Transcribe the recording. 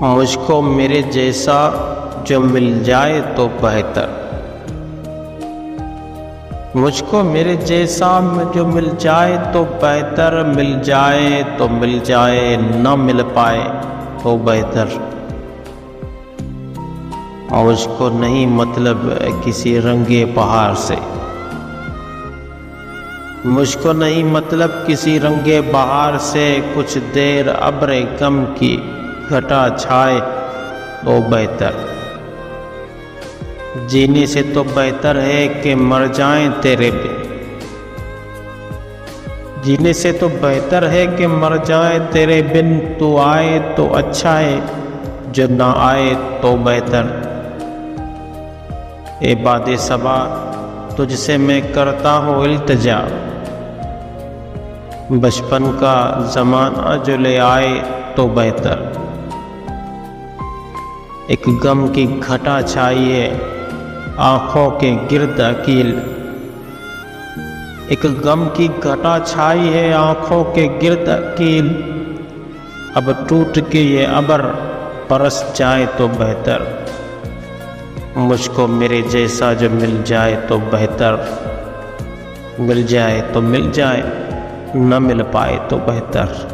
मुझको मेरे जैसा जो मिल जाए तो बेहतर। मुझको मेरे जैसा जो मिल जाए तो बेहतर, मिल जाए तो मिल जाए, न मिल पाए तो बेहतर। मुझको नहीं मतलब किसी रंगे बहार से, मुझको नहीं मतलब किसी रंगे बहार से। कुछ देर अब्र गम की घटा छाए तो बेहतर। जीने से तो बेहतर है कि मर जाएं तेरे बिन। जीने से तो बेहतर है कि मर जाए तेरे बिन। तू आए तो अच्छा है, जो ना आए तो बेहतर। ए बादे सबा तुझसे मैं करता हूँ इल्तिजा। बचपन का ज़माना जो ले आए तो बेहतर। एक गम की घटा छाई है आँखों के गिर्द अकील। एक गम की घटा छाई है आँखों के गिर्द अकील। अब टूट के ये अबर बरस जाए तो बेहतर। मुझको मेरे जैसा जो मिल जाए तो बेहतर। मिल जाए तो मिल जाए, न मिल पाए तो बेहतर।